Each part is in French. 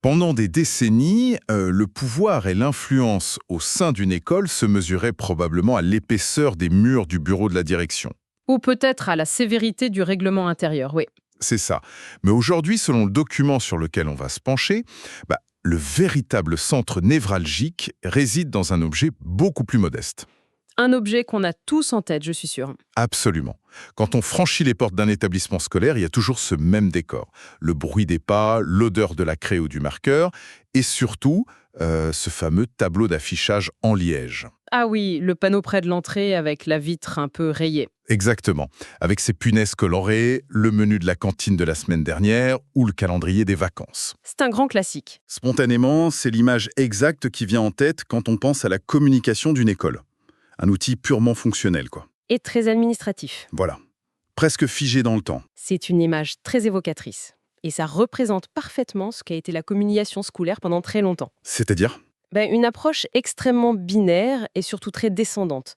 Pendant des décennies, le pouvoir et l'influence au sein d'une école se mesuraient probablement à l'épaisseur des murs du bureau de la direction. Ou peut-être à la sévérité du règlement intérieur, oui. C'est ça. Mais aujourd'hui, selon le document sur lequel on va se pencher, le véritable centre névralgique réside dans un objet beaucoup plus modeste. Un objet qu'on a tous en tête, je suis sûre. Absolument. Quand on franchit les portes d'un établissement scolaire, il y a toujours ce même décor. Le bruit des pas, l'odeur de la craie ou du marqueur, et surtout, ce fameux tableau d'affichage en liège. Ah oui, le panneau près de l'entrée avec la vitre un peu rayée. Exactement. Avec ses punaises colorées, le menu de la cantine de la semaine dernière ou le calendrier des vacances. C'est un grand classique. Spontanément, c'est l'image exacte qui vient en tête quand on pense à la communication d'une école. Un outil purement fonctionnel, quoi. Et très administratif. Voilà. Presque figé dans le temps. C'est une image très évocatrice. Et ça représente parfaitement ce qu'a été la communication scolaire pendant très longtemps. C'est-à-dire? Une approche extrêmement binaire et surtout très descendante.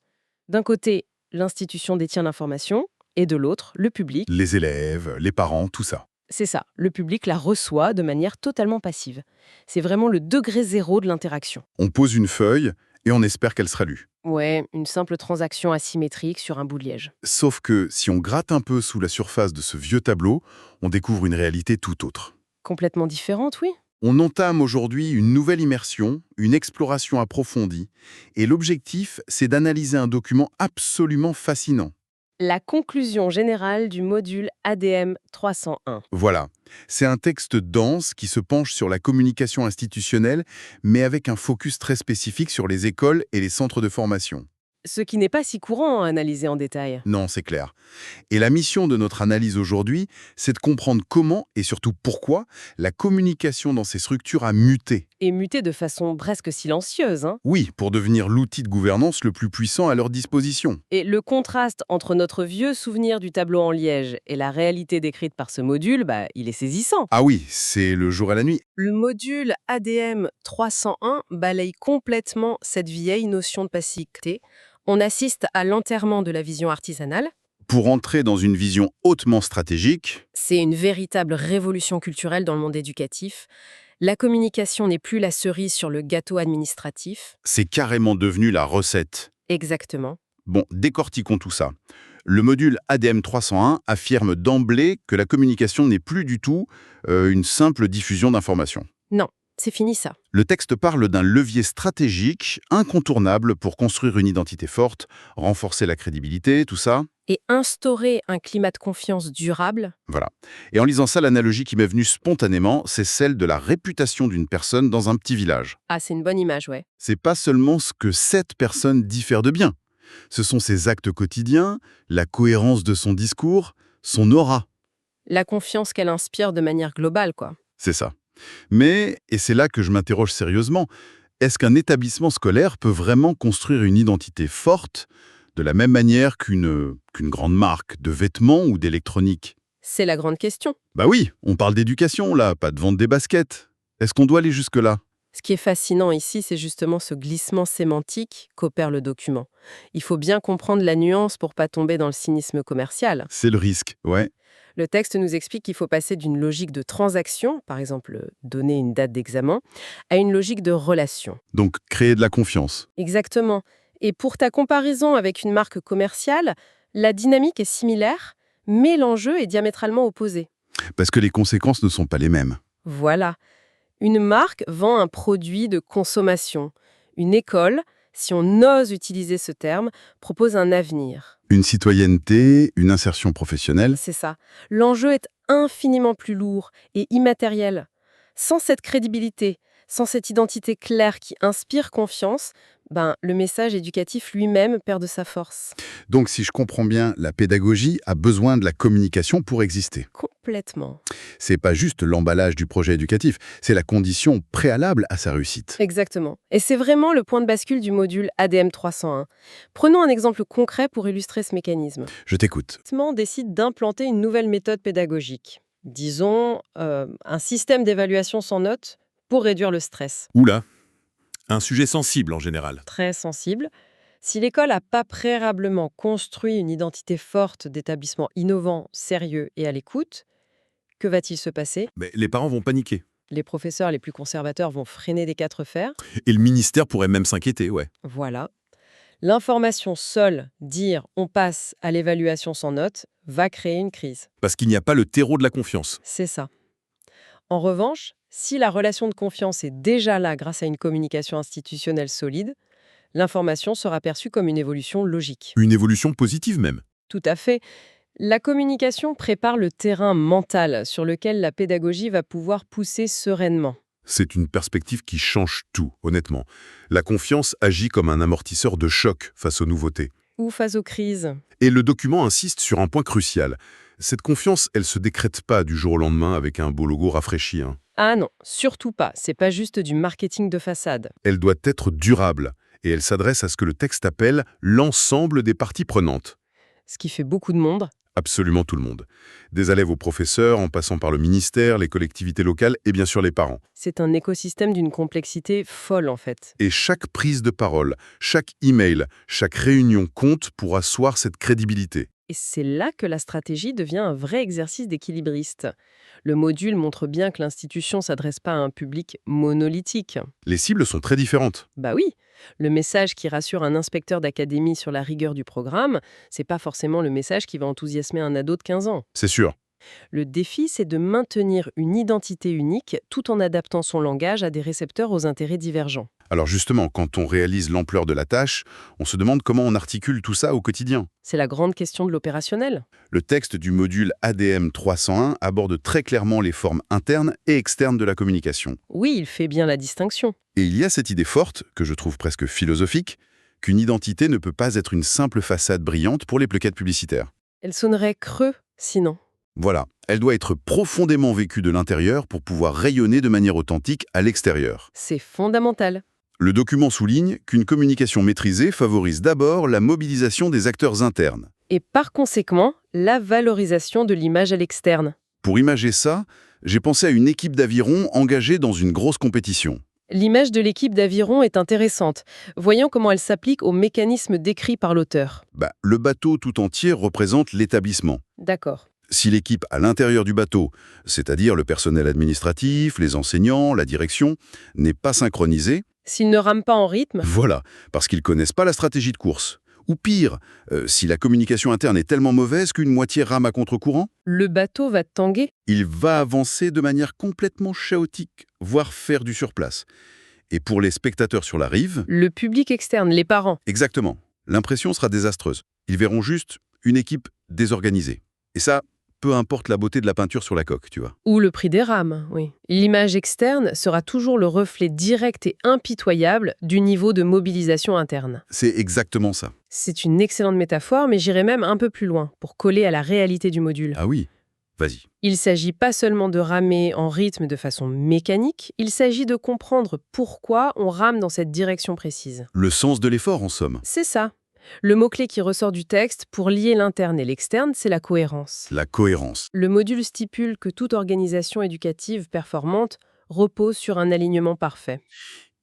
D'un côté, l'institution détient l'information, et de l'autre, le public. Les élèves, les parents, tout ça. C'est ça, le public la reçoit de manière totalement passive. C'est vraiment le degré zéro de l'interaction. On pose une feuille et on espère qu'elle sera lue. Ouais, une simple transaction asymétrique sur un bout de liège. Sauf que si on gratte un peu sous la surface de ce vieux tableau, on découvre une réalité tout autre. Complètement différente, oui. On entame aujourd'hui une nouvelle immersion, une exploration approfondie, et l'objectif, c'est d'analyser un document absolument fascinant. La conclusion générale du module ADM 301. Voilà, c'est un texte dense qui se penche sur la communication institutionnelle, mais avec un focus très spécifique sur les écoles et les centres de formation. Ce qui n'est pas si courant à analyser en détail. Non, c'est clair. Et la mission de notre analyse aujourd'hui, c'est de comprendre comment et surtout pourquoi la communication dans ces structures a muté. Et muté de façon presque silencieuse, hein. Oui, pour devenir l'outil de gouvernance le plus puissant à leur disposition. Et le contraste entre notre vieux souvenir du tableau en liège et la réalité décrite par ce module, il est saisissant. Ah oui, c'est le jour et la nuit. Le module ADM 301 balaye complètement cette vieille notion de passivité. On assiste à l'enterrement de la vision artisanale. Pour entrer dans une vision hautement stratégique, C'est une véritable révolution culturelle dans le monde éducatif. La communication n'est plus la cerise sur le gâteau administratif. c'est carrément devenu la recette. Exactement. Bon, décortiquons tout ça. Le module ADM 301 affirme d'emblée que la communication n'est plus du tout une simple diffusion d'informations. Non, c'est fini ça. Le texte parle d'un levier stratégique incontournable pour construire une identité forte, renforcer la crédibilité, tout ça. Et instaurer un climat de confiance durable. Voilà. Et en lisant ça, l'analogie qui m'est venue spontanément, c'est celle de la réputation d'une personne dans un petit village. Ah, c'est une bonne image, ouais. C'est pas seulement ce que cette personne dit faire de bien. Ce sont ses actes quotidiens, la cohérence de son discours, son aura. La confiance qu'elle inspire de manière globale, quoi. C'est ça. Mais, et c'est là que je m'interroge sérieusement, est-ce qu'un établissement scolaire peut vraiment construire une identité forte de la même manière qu'une grande marque de vêtements ou d'électronique? C'est la grande question. Bah oui, on parle d'éducation là, pas de vente des baskets. Est-ce qu'on doit aller jusque-là? Ce qui est fascinant ici, c'est justement ce glissement sémantique qu'opère le document. Il faut bien comprendre la nuance pour pas tomber dans le cynisme commercial. C'est le risque, ouais. Le texte nous explique qu'il faut passer d'une logique de transaction, par exemple donner une date d'examen, à une logique de relation. Donc créer de la confiance. Exactement. Et pour ta comparaison avec une marque commerciale, la dynamique est similaire, mais l'enjeu est diamétralement opposé. Parce que les conséquences ne sont pas les mêmes. Voilà. Une marque vend un produit de consommation. Une école, si on ose utiliser ce terme, propose un avenir. Une citoyenneté, une insertion professionnelle. C'est ça. L'enjeu est infiniment plus lourd et immatériel. Sans cette crédibilité, sans cette identité claire qui inspire confiance, le message éducatif lui-même perd de sa force. Donc si je comprends bien, la pédagogie a besoin de la communication pour exister. Complètement. C'est pas juste l'emballage du projet éducatif, c'est la condition préalable à sa réussite. Exactement. Et c'est vraiment le point de bascule du module ADM 301. Prenons un exemple concret pour illustrer ce mécanisme. Je t'écoute. On décide d'implanter une nouvelle méthode pédagogique. Disons, un système d'évaluation sans notes pour réduire le stress. Oula, un sujet sensible en général. Très sensible. Si l'école n'a pas préalablement construit une identité forte d'établissement innovant, sérieux et à l'écoute, que va-t-il se passer? Mais les parents vont paniquer. Les professeurs les plus conservateurs vont freiner des quatre fers. Et le ministère pourrait même s'inquiéter, ouais. Voilà. L'information seule, dire on passe à l'évaluation sans note, va créer une crise. Parce qu'il n'y a pas le terreau de la confiance. C'est ça. En revanche, si la relation de confiance est déjà là grâce à une communication institutionnelle solide, l'information sera perçue comme une évolution logique. Une évolution positive même. Tout à fait. La communication prépare le terrain mental sur lequel la pédagogie va pouvoir pousser sereinement. C'est une perspective qui change tout, honnêtement. La confiance agit comme un amortisseur de choc face aux nouveautés. Ou face aux crises. Et le document insiste sur un point crucial. Cette confiance, elle se décrète pas du jour au lendemain avec un beau logo rafraîchi, hein. Ah non, surtout pas. C'est pas juste du marketing de façade. Elle doit être durable, et elle s'adresse à ce que le texte appelle l'ensemble des parties prenantes. Ce qui fait beaucoup de monde. Absolument tout le monde. Des élèves aux professeurs, en passant par le ministère, les collectivités locales et bien sûr les parents. C'est un écosystème d'une complexité folle en fait. Et chaque prise de parole, chaque email, chaque réunion compte pour asseoir cette crédibilité. Et c'est là que la stratégie devient un vrai exercice d'équilibriste. Le module montre bien que l'institution ne s'adresse pas à un public monolithique. Les cibles sont très différentes. Bah oui, le message qui rassure un inspecteur d'académie sur la rigueur du programme, c'est pas forcément le message qui va enthousiasmer un ado de 15 ans. C'est sûr. Le défi, c'est de maintenir une identité unique tout en adaptant son langage à des récepteurs aux intérêts divergents. Alors justement, quand on réalise l'ampleur de la tâche, on se demande comment on articule tout ça au quotidien. C'est la grande question de l'opérationnel. Le texte du module ADM 301 aborde très clairement les formes internes et externes de la communication. Oui, il fait bien la distinction. Et il y a cette idée forte, que je trouve presque philosophique, qu'une identité ne peut pas être une simple façade brillante pour les plaquettes publicitaires. Elle sonnerait creux, sinon. Voilà, elle doit être profondément vécue de l'intérieur pour pouvoir rayonner de manière authentique à l'extérieur. C'est fondamental. Le document souligne qu'une communication maîtrisée favorise d'abord la mobilisation des acteurs internes. Et par conséquent, la valorisation de l'image à l'externe. Pour imager ça, j'ai pensé à une équipe d'aviron engagée dans une grosse compétition. L'image de l'équipe d'aviron est intéressante. Voyons comment elle s'applique aux mécanismes décrits par l'auteur. Le bateau tout entier représente l'établissement. D'accord. Si l'équipe à l'intérieur du bateau, c'est-à-dire le personnel administratif, les enseignants, la direction, n'est pas synchronisée, S'ils ne rament pas en rythme, voilà, parce qu'ils connaissent pas la stratégie de course. Ou pire, si la communication interne est tellement mauvaise qu'une moitié rame à contre-courant, le bateau va tanguer. il va avancer de manière complètement chaotique, voire faire du surplace. Et pour les spectateurs sur la rive, Le public externe, les parents. exactement, l'impression sera désastreuse. Ils verront juste une équipe désorganisée. Et ça, peu importe la beauté de la peinture sur la coque, tu vois. Ou le prix des rames, oui. L'image externe sera toujours le reflet direct et impitoyable du niveau de mobilisation interne. C'est exactement ça. C'est une excellente métaphore, mais j'irai même un peu plus loin, pour coller à la réalité du module. Ah oui, vas-y. Il ne s'agit pas seulement de ramer en rythme de façon mécanique, il s'agit de comprendre pourquoi on rame dans cette direction précise. Le sens de l'effort, en somme. C'est ça. Le mot-clé qui ressort du texte pour lier l'interne et l'externe, c'est la cohérence. La cohérence. Le module stipule que toute organisation éducative performante repose sur un alignement parfait.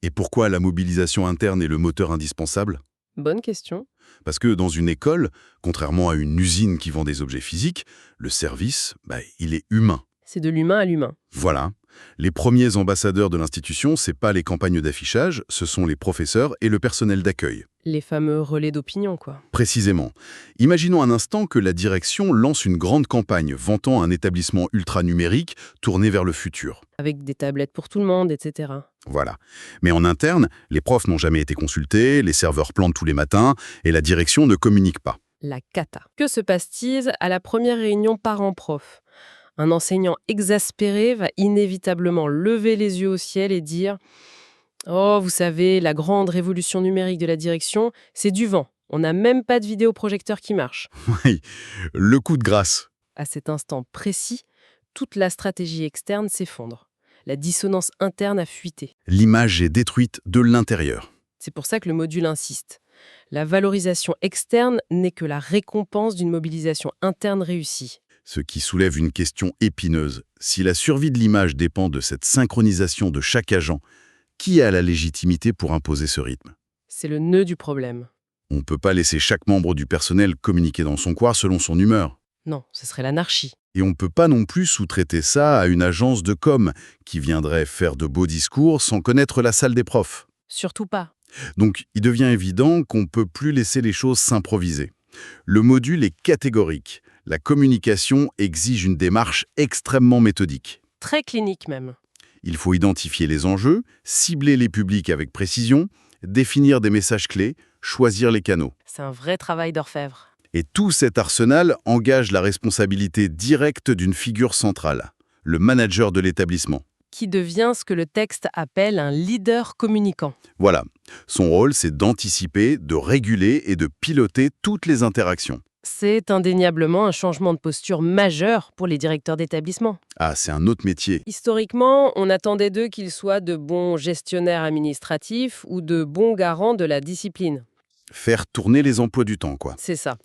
Et pourquoi la mobilisation interne est le moteur indispensable ? Bonne question. Parce que dans une école, contrairement à une usine qui vend des objets physiques, le service, il est humain. C'est de l'humain à l'humain. Voilà. Les premiers ambassadeurs de l'institution, c'est pas les campagnes d'affichage, ce sont les professeurs et le personnel d'accueil. Les fameux relais d'opinion, quoi. Précisément. Imaginons un instant que la direction lance une grande campagne vantant un établissement ultra-numérique tourné vers le futur. Avec des tablettes pour tout le monde, etc. Voilà. Mais en interne, les profs n'ont jamais été consultés, les serveurs plantent tous les matins et la direction ne communique pas. La cata. Que se passe-t-il à la première réunion parents-prof ? Un enseignant exaspéré va inévitablement lever les yeux au ciel et dire « Oh, vous savez, la grande révolution numérique de la direction, c'est du vent. On n'a même pas de vidéoprojecteur qui marche. » Oui, le coup de grâce. À cet instant précis, toute la stratégie externe s'effondre. La dissonance interne a fuité. L'image est détruite de l'intérieur. C'est pour ça que le module insiste. La valorisation externe n'est que la récompense d'une mobilisation interne réussie. Ce qui soulève une question épineuse. Si la survie de l'image dépend de cette synchronisation de chaque agent, qui a la légitimité pour imposer ce rythme ? C'est le nœud du problème. On ne peut pas laisser chaque membre du personnel communiquer dans son coin selon son humeur. Non, ce serait l'anarchie. Et on ne peut pas non plus sous-traiter ça à une agence de com qui viendrait faire de beaux discours sans connaître la salle des profs. Surtout pas. Donc, il devient évident qu'on ne peut plus laisser les choses s'improviser. Le module est catégorique. La communication exige une démarche extrêmement méthodique. Très clinique même. Il faut identifier les enjeux, cibler les publics avec précision, définir des messages clés, choisir les canaux. C'est un vrai travail d'orfèvre. Et tout cet arsenal engage la responsabilité directe d'une figure centrale, le manager de l'établissement. Qui devient ce que le texte appelle un leader communicant. Voilà, son rôle c'est d'anticiper, de réguler et de piloter toutes les interactions. C'est indéniablement un changement de posture majeur pour les directeurs d'établissement. Ah, c'est un autre métier. Historiquement, on attendait d'eux qu'ils soient de bons gestionnaires administratifs ou de bons garants de la discipline. Faire tourner les emplois du temps, quoi. C'est ça.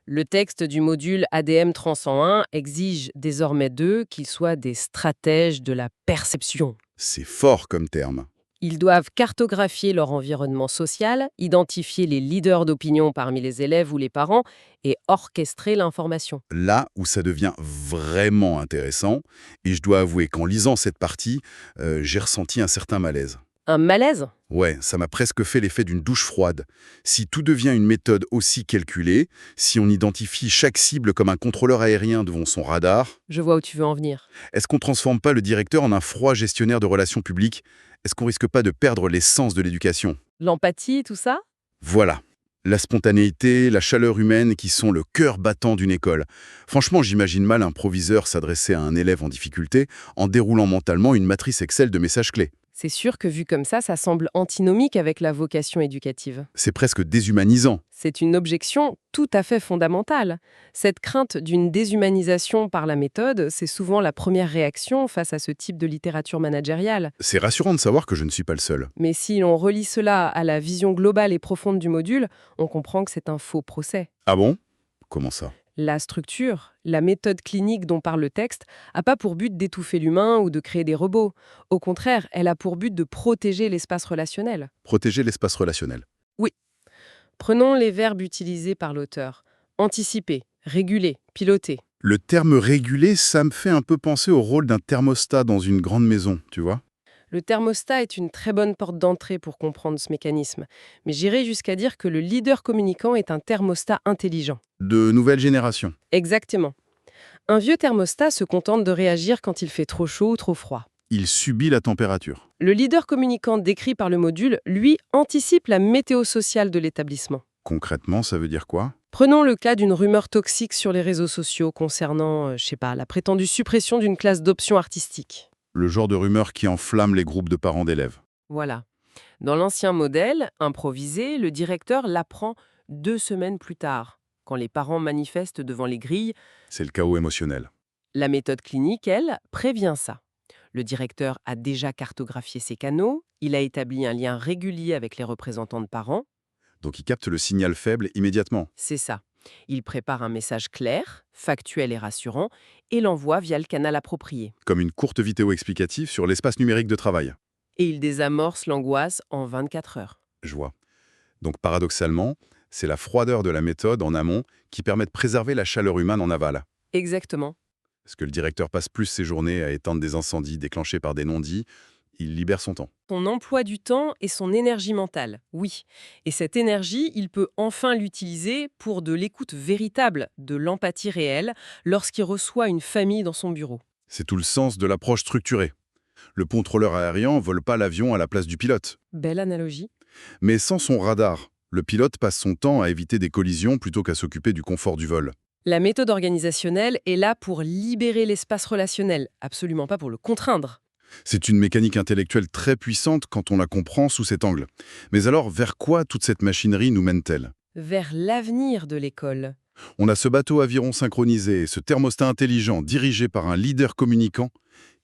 Le texte du module ADM 301 exige désormais d'eux qu'ils soient des stratèges de la perception. C'est fort comme terme. Ils doivent cartographier leur environnement social, identifier les leaders d'opinion parmi les élèves ou les parents et orchestrer l'information. Là où ça devient vraiment intéressant, et je dois avouer qu'en lisant cette partie, j'ai ressenti un certain malaise. Un malaise? Ouais, ça m'a presque fait l'effet d'une douche froide. Si tout devient une méthode aussi calculée, si on identifie chaque cible comme un contrôleur aérien devant son radar, Je vois où tu veux en venir. est-ce qu'on transforme pas le directeur en un froid gestionnaire de relations publiques? Est-ce qu'on risque pas de perdre l'essence de l'éducation? L'empathie, tout ça? Voilà. La spontanéité, la chaleur humaine qui sont le cœur battant d'une école. Franchement, j'imagine mal un proviseur s'adresser à un élève en difficulté en déroulant mentalement une matrice Excel de messages clés. C'est sûr que vu comme ça semble antinomique avec la vocation éducative. C'est presque déshumanisant. C'est une objection tout à fait fondamentale. Cette crainte d'une déshumanisation par la méthode, c'est souvent la première réaction face à ce type de littérature managériale. C'est rassurant de savoir que je ne suis pas le seul. Mais si l'on relie cela à la vision globale et profonde du module, on comprend que c'est un faux procès. Ah bon? Comment ça? La structure, la méthode clinique dont parle le texte, n'a pas pour but d'étouffer l'humain ou de créer des robots. Au contraire, elle a pour but de protéger l'espace relationnel. Protéger l'espace relationnel. Prenons les verbes utilisés par l'auteur. Anticiper, réguler, piloter. Le terme réguler, ça me fait un peu penser au rôle d'un thermostat dans une grande maison, tu vois? Le thermostat est une très bonne porte d'entrée pour comprendre ce mécanisme. Mais j'irai jusqu'à dire que le leader communicant est un thermostat intelligent. De nouvelle génération. Exactement. Un vieux thermostat se contente de réagir quand il fait trop chaud ou trop froid. Il subit la température. Le leader communicant décrit par le module, lui, anticipe la météo sociale de l'établissement. Concrètement, ça veut dire quoi? Prenons le cas d'une rumeur toxique sur les réseaux sociaux concernant, la prétendue suppression d'une classe d'options artistiques. Le genre de rumeur qui enflamme les groupes de parents d'élèves. Voilà. Dans l'ancien modèle, improvisé, le directeur l'apprend 2 semaines plus tard, quand les parents manifestent devant les grilles. C'est le chaos émotionnel. La méthode clinique, elle, prévient ça. Le directeur a déjà cartographié ses canaux, il a établi un lien régulier avec les représentants de parents. Donc il capte le signal faible immédiatement. C'est ça. Il prépare un message clair, factuel et rassurant, et l'envoie via le canal approprié. Comme une courte vidéo explicative sur l'espace numérique de travail. Et il désamorce l'angoisse en 24 heures. Je vois. Donc paradoxalement, c'est la froideur de la méthode en amont qui permet de préserver la chaleur humaine en aval. Exactement. Parce que le directeur passe plus ses journées à éteindre des incendies déclenchés par des non-dits, il libère son temps. Son emploi du temps et son énergie mentale, oui. Et cette énergie, il peut enfin l'utiliser pour de l'écoute véritable, de l'empathie réelle, lorsqu'il reçoit une famille dans son bureau. C'est tout le sens de l'approche structurée. Le contrôleur aérien vole pas l'avion à la place du pilote. Belle analogie. Mais sans son radar, le pilote passe son temps à éviter des collisions plutôt qu'à s'occuper du confort du vol. La méthode organisationnelle est là pour libérer l'espace relationnel, absolument pas pour le contraindre. C'est une mécanique intellectuelle très puissante quand on la comprend sous cet angle. Mais alors, vers quoi toute cette machinerie nous mène-t-elle? Vers l'avenir de l'école. On a ce bateau aviron synchronisé, ce thermostat intelligent dirigé par un leader communicant.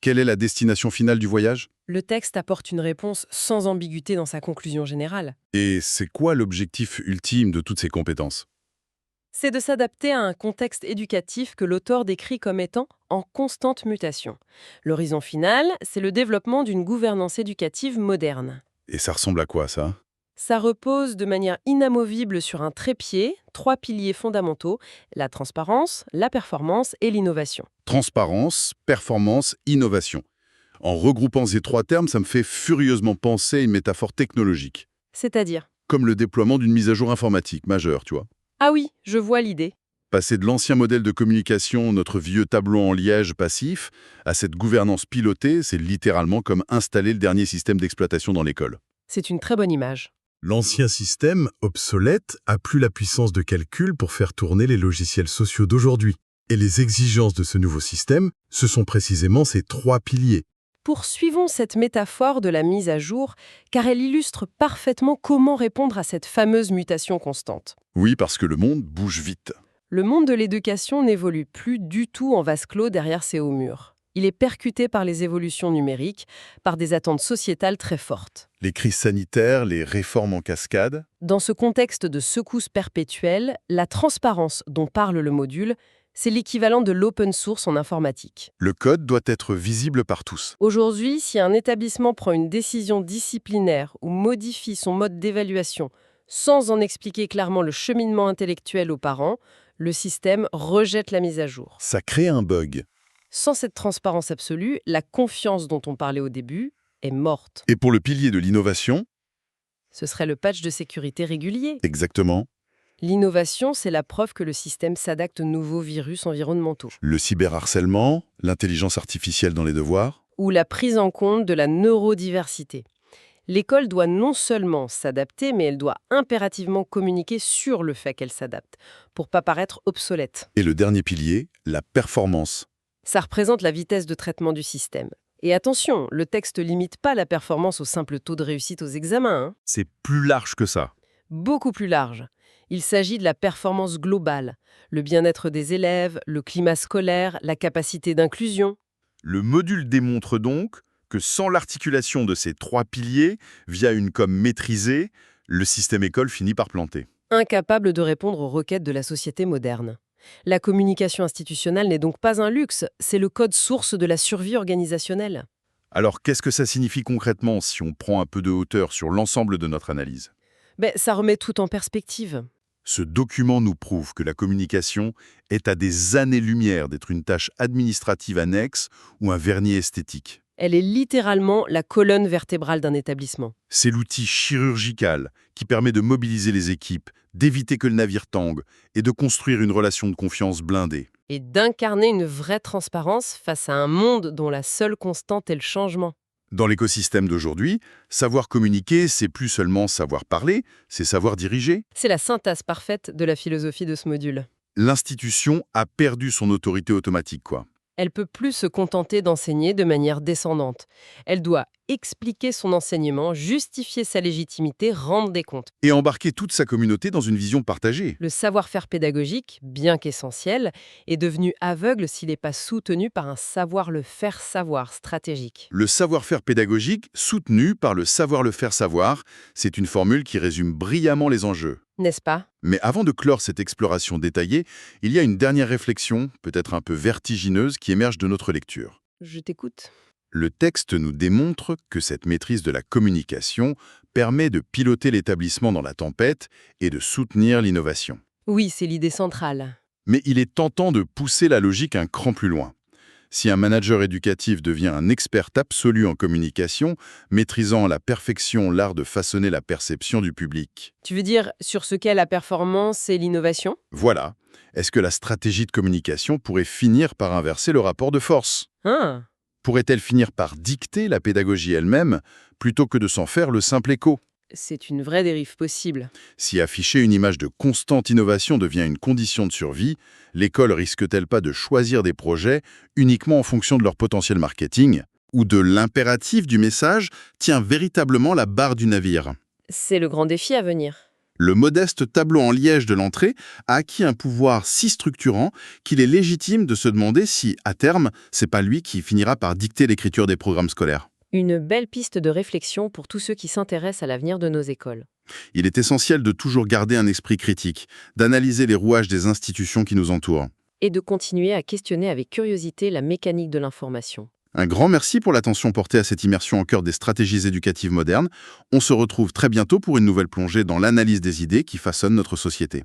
Quelle est la destination finale du voyage? Le texte apporte une réponse sans ambiguïté dans sa conclusion générale. Et c'est quoi l'objectif ultime de toutes ces compétences? C'est de s'adapter à un contexte éducatif que l'auteur décrit comme étant en constante mutation. L'horizon final, c'est le développement d'une gouvernance éducative moderne. Et ça ressemble à quoi, ça? Ça repose de manière inamovible sur un trépied, 3 piliers fondamentaux, la transparence, la performance et l'innovation. Transparence, performance, innovation. En regroupant ces trois termes, ça me fait furieusement penser à une métaphore technologique. C'est-à-dire? Comme le déploiement d'une mise à jour informatique majeure, tu vois. Ah oui, je vois l'idée. Passer de l'ancien modèle de communication, notre vieux tableau en liège passif, à cette gouvernance pilotée, c'est littéralement comme installer le dernier système d'exploitation dans l'école. C'est une très bonne image. L'ancien système, obsolète, a plus la puissance de calcul pour faire tourner les logiciels sociaux d'aujourd'hui. Et les exigences de ce nouveau système, ce sont précisément ces trois piliers. Poursuivons cette métaphore de la mise à jour, car elle illustre parfaitement comment répondre à cette fameuse mutation constante. Oui, parce que le monde bouge vite. Le monde de l'éducation n'évolue plus du tout en vase clos derrière ses hauts murs. Il est percuté par les évolutions numériques, par des attentes sociétales très fortes. Les crises sanitaires, les réformes en cascade. Dans ce contexte de secousse perpétuelle, la transparence dont parle le module, c'est l'équivalent de l'open source en informatique. Le code doit être visible par tous. Aujourd'hui, si un établissement prend une décision disciplinaire ou modifie son mode d'évaluation sans en expliquer clairement le cheminement intellectuel aux parents, le système rejette la mise à jour. Ça crée un bug. Sans cette transparence absolue, la confiance dont on parlait au début est morte. Et pour le pilier de l'innovation, Ce serait le patch de sécurité régulier. exactement, L'innovation, c'est la preuve que le système s'adapte aux nouveaux virus environnementaux. le cyberharcèlement, l'intelligence artificielle dans les devoirs. Ou la prise en compte de la neurodiversité. L'école doit non seulement s'adapter, mais elle doit impérativement communiquer sur le fait qu'elle s'adapte, pour pas paraître obsolète. Et le dernier pilier, la performance. Ça représente la vitesse de traitement du système. Et attention, le texte limite pas la performance au simple taux de réussite aux examens, hein. C'est plus large que ça. Beaucoup plus large. Il s'agit de la performance globale, le bien-être des élèves, le climat scolaire, la capacité d'inclusion. Le module démontre donc que sans l'articulation de ces trois piliers, via une com maîtrisée, le système école finit par planter. Incapable de répondre aux requêtes de la société moderne. La communication institutionnelle n'est donc pas un luxe, c'est le code source de la survie organisationnelle. Alors qu'est-ce que ça signifie concrètement si on prend un peu de hauteur sur l'ensemble de notre analyse ? Ça remet tout en perspective. Ce document nous prouve que la communication est à des années-lumière d'être une tâche administrative annexe ou un vernis esthétique. Elle est littéralement la colonne vertébrale d'un établissement. C'est l'outil chirurgical qui permet de mobiliser les équipes, d'éviter que le navire tangue et de construire une relation de confiance blindée. Et d'incarner une vraie transparence face à un monde dont la seule constante est le changement. Dans l'écosystème d'aujourd'hui, savoir communiquer, c'est plus seulement savoir parler, c'est savoir diriger. C'est la synthèse parfaite de la philosophie de ce module. L'institution a perdu son autorité automatique, quoi. Elle peut plus se contenter d'enseigner de manière descendante. Elle doit expliquer son enseignement, justifier sa légitimité, rendre des comptes. Et embarquer toute sa communauté dans une vision partagée. Le savoir-faire pédagogique, bien qu'essentiel, est devenu aveugle s'il n'est pas soutenu par un savoir-le-faire savoir stratégique. Le savoir-faire pédagogique, soutenu par le savoir-le-faire savoir, c'est une formule qui résume brillamment les enjeux. N'est-ce pas? Mais avant de clore cette exploration détaillée, il y a une dernière réflexion, peut-être un peu vertigineuse, qui émerge de notre lecture. Je t'écoute. Le texte nous démontre que cette maîtrise de la communication permet de piloter l'établissement dans la tempête et de soutenir l'innovation. Oui, c'est l'idée centrale. Mais il est tentant de pousser la logique un cran plus loin. Si un manager éducatif devient un expert absolu en communication, maîtrisant à la perfection l'art de façonner la perception du public. Tu veux dire sur ce qu'est la performance et l'innovation? Voilà. Est-ce que la stratégie de communication pourrait finir par inverser le rapport de force ? Ah, Pourrait-elle finir par dicter la pédagogie elle-même, plutôt que de s'en faire le simple écho ? c'est une vraie dérive possible. Si afficher une image de constante innovation devient une condition de survie, l'école risque-t-elle pas de choisir des projets uniquement en fonction de leur potentiel marketing, ou de l'impératif du message tient véritablement la barre du navire ? C'est le grand défi à venir. Le modeste tableau en liège de l'entrée a acquis un pouvoir si structurant qu'il est légitime de se demander si, à terme, c'est pas lui qui finira par dicter l'écriture des programmes scolaires. Une belle piste de réflexion pour tous ceux qui s'intéressent à l'avenir de nos écoles. Il est essentiel de toujours garder un esprit critique, d'analyser les rouages des institutions qui nous entourent. Et de continuer à questionner avec curiosité la mécanique de l'information. Un grand merci pour l'attention portée à cette immersion au cœur des stratégies éducatives modernes. On se retrouve très bientôt pour une nouvelle plongée dans l'analyse des idées qui façonnent notre société.